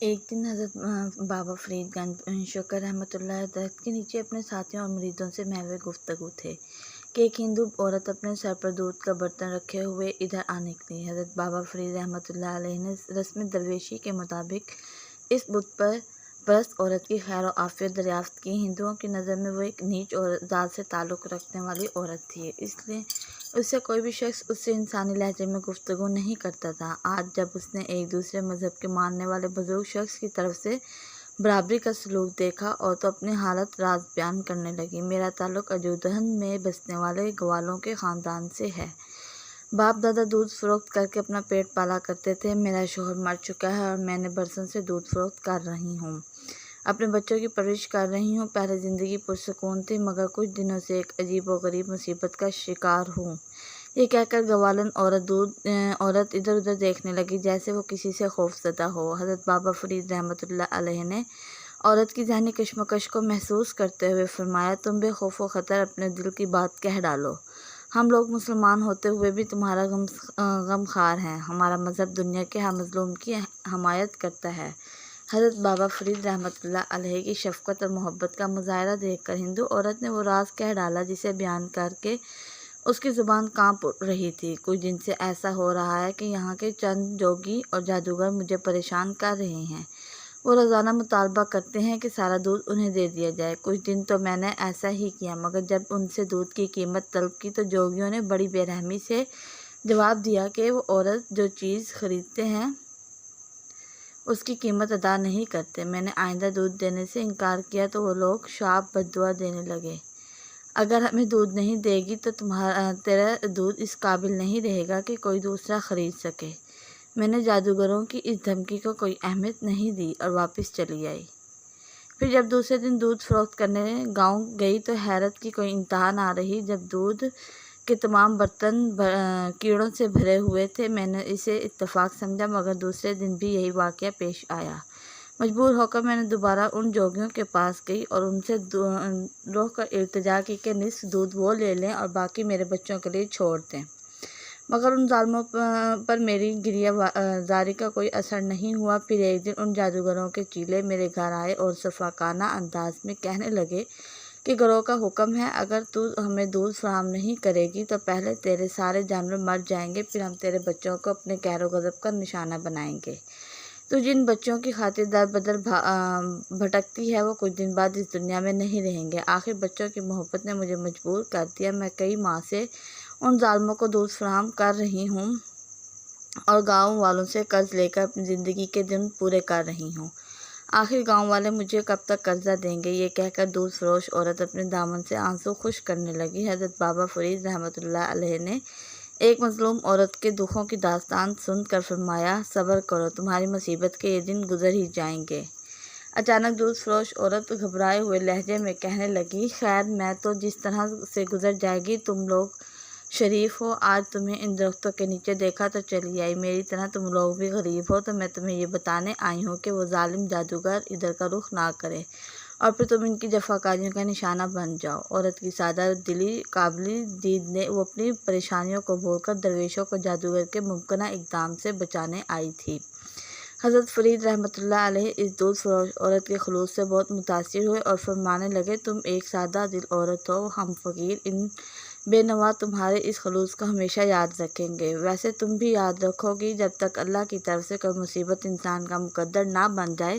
ایک دن حضرت بابا فرید گنج شکر رحمۃ اللہ درخت کے نیچے اپنے ساتھیوں اور مریدوں سے محو گفتگو تھے کہ ایک ہندو عورت اپنے سر پر دودھ کا برتن رکھے ہوئے ادھر آ نکلی۔ حضرت بابا فرید رحمۃ اللہ علیہ نے رسم درویشی کے مطابق اس بت پرست عورت کی خیر و عافیت دریافت کی۔ ہندوؤں کی نظر میں وہ ایک نیچ ذات سے تعلق رکھنے والی عورت تھی، اس لیے اس سے کوئی بھی شخص اس سے انسانی لہجے میں گفتگو نہیں کرتا تھا۔ آج جب اس نے ایک دوسرے مذہب کے ماننے والے بزرگ شخص کی طرف سے برابری کا سلوک دیکھا اور تو اپنی حالت راز بیان کرنے لگی۔ میرا تعلق اجودھن میں بسنے والے گوالوں کے خاندان سے ہے۔ باپ دادا دودھ فروخت کر کے اپنا پیٹ پالا کرتے تھے۔ میرا شوہر مر چکا ہے اور میں نے برسوں سے دودھ فروخت کر رہی ہوں، اپنے بچوں کی پرورش کر رہی ہوں۔ پہلے زندگی پرسکون تھی، مگر کچھ دنوں سے ایک عجیب و غریب مصیبت کا شکار ہوں۔ یہ کہہ کر گوالن عورت ادھر ادھر دیکھنے لگی جیسے وہ کسی سے خوف زدہ ہو۔ حضرت بابا فرید رحمۃ اللہ علیہ نے عورت کی ذہنی کشمکش کو محسوس کرتے ہوئے فرمایا، تم بے خوف و خطر اپنے دل کی بات کہہ ڈالو۔ ہم لوگ مسلمان ہوتے ہوئے بھی تمہارا غم خوار ہیں۔ ہمارا مذہب دنیا کے ہر مظلوم کی حمایت کرتا ہے۔ حضرت بابا فرید رحمۃ اللہ علیہ کی شفقت اور محبت کا مظاہرہ دیکھ کر ہندو عورت نے وہ راز کہہ ڈالا جسے بیان کر کے اس کی زبان کانپ رہی تھی۔ کچھ دن سے ایسا ہو رہا ہے کہ یہاں کے چند جوگی اور جادوگر مجھے پریشان کر رہے ہیں۔ وہ روزانہ مطالبہ کرتے ہیں کہ سارا دودھ انہیں دے دیا جائے۔ کچھ دن تو میں نے ایسا ہی کیا، مگر جب ان سے دودھ کی قیمت طلب کی تو جوگیوں نے بڑی بے رحمی سے جواب دیا کہ وہ عورت جو چیز خریدتے ہیں اس کی قیمت ادا نہیں کرتے۔ میں نے آئندہ دودھ دینے سے انکار کیا تو وہ لوگ شاپ بددعا دینے لگے، اگر ہمیں دودھ نہیں دے گی تو تیرا دودھ اس قابل نہیں رہے گا کہ کوئی دوسرا خرید سکے۔ میں نے جادوگروں کی اس دھمکی کو کوئی اہمیت نہیں دی اور واپس چلی آئی۔ پھر جب دوسرے دن دودھ فروخت کرنے گاؤں گئی تو حیرت کی کوئی انتہا نہ رہی۔ جب دودھ کے تمام برتن کیڑوں سے بھرے ہوئے تھے، میں نے اسے اتفاق سمجھا، مگر دوسرے دن بھی یہی واقعہ پیش آیا۔ مجبور ہو کر میں نے دوبارہ ان جوگیوں کے پاس گئی اور ان سے رو کر التجا کی کہ نصف دودھ وہ لے لیں اور باقی میرے بچوں کے لیے چھوڑ دیں، مگر ان ظالموں پر میری گریہ زاری کا کوئی اثر نہیں ہوا۔ پھر ایک دن ان جادوگروں کے چیلے میرے گھر آئے اور صفاقانہ انداز میں کہنے لگے کہ گروہ کا حکم ہے، اگر تو ہمیں دودھ فراہم نہیں کرے گی تو پہلے تیرے سارے جانور مر جائیں گے، پھر ہم تیرے بچوں کو اپنے قہر و غضب کا نشانہ بنائیں گے۔ تو جن بچوں کی خاطر در بدر بھٹکتی ہے وہ کچھ دن بعد اس دنیا میں نہیں رہیں گے۔ آخر بچوں کی محبت نے مجھے مجبور کر دیا۔ میں کئی ماہ سے ان ظالموں کو دودھ فراہم کر رہی ہوں اور گاؤں والوں سے قرض لے کر اپنی زندگی کے دن پورے کر رہی ہوں۔ آخر گاؤں والے مجھے کب تک قرضہ دیں گے؟ یہ کہہ کر دودھ فروش عورت اپنے دامن سے آنسو خشک کرنے لگی۔ حضرت بابا فرید رحمۃ اللہ علیہ نے ایک مظلوم عورت کے دکھوں کی داستان سن کر فرمایا، صبر کرو، تمہاری مصیبت کے یہ دن گزر ہی جائیں گے۔ اچانک دودھ فروش عورت گھبرائے ہوئے لہجے میں کہنے لگی، خیر میں تو جس طرح سے گزر جائے گی، تم لوگ شریف ہو، آج تمہیں ان درختوں کے نیچے دیکھا تو چلی آئی۔ میری طرح تم لوگ بھی غریب ہو تو میں تمہیں یہ بتانے آئی ہوں کہ وہ ظالم جادوگر ادھر کا رخ نہ کرے اور پھر تم ان کی جفاکاریوں کا نشانہ بن جاؤ۔ عورت کی سادہ دلی قابل دید نے وہ اپنی پریشانیوں کو بھول کر درویشوں کو جادوگر کے ممکنہ اقدام سے بچانے آئی تھی۔ حضرت فرید رحمۃ اللہ علیہ اس دودھ فروش عورت کے خلوص سے بہت متاثر ہوئے اور فرمانے لگے، تم ایک سادہ دل عورت ہو، ہم فقیر ان بے نوا تمہارے اس خلوص کو ہمیشہ یاد رکھیں گے۔ ویسے تم بھی یاد رکھو گی، جب تک اللہ کی طرف سے کوئی مصیبت انسان کا مقدر نہ بن جائے،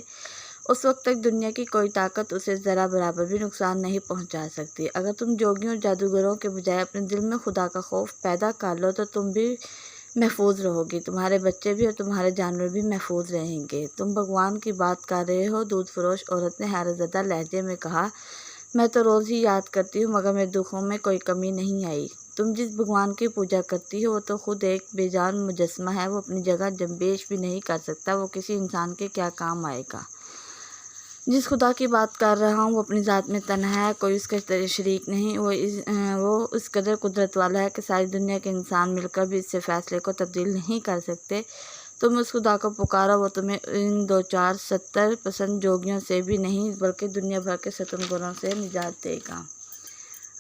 اس وقت تک دنیا کی کوئی طاقت اسے ذرا برابر بھی نقصان نہیں پہنچا سکتی۔ اگر تم جوگیوں اور جادوگروں کے بجائے اپنے دل میں خدا کا خوف پیدا کر لو تو تم بھی محفوظ رہو گی، تمہارے بچے بھی اور تمہارے جانور بھی محفوظ رہیں گے۔ تم بھگوان کی بات کر رہے ہو؟ دودھ فروش عورت نے حیرت زدہ لہجے میں کہا، میں تو روز ہی یاد کرتی ہوں، مگر میرے دکھوں میں کوئی کمی نہیں آئی۔ تم جس بھگوان کی پوجا کرتی ہو وہ تو خود ایک بے جان مجسمہ ہے، وہ اپنی جگہ جنبش بھی نہیں کر سکتا، وہ کسی انسان کے کیا کام آئے گا؟ جس خدا کی بات کر رہا ہوں وہ اپنی ذات میں تنہا ہے، کوئی اس کا شریک نہیں، وہ اس قدر قدرت والا ہے کہ ساری دنیا کے انسان مل کر بھی اس سے فیصلے کو تبدیل نہیں کر سکتے۔ تم اس خدا کو پکارو، وہ تمہیں ان 2-4 پسند جوگیوں سے بھی نہیں بلکہ دنیا بھر کے ستمگروں سے نجات دے گا۔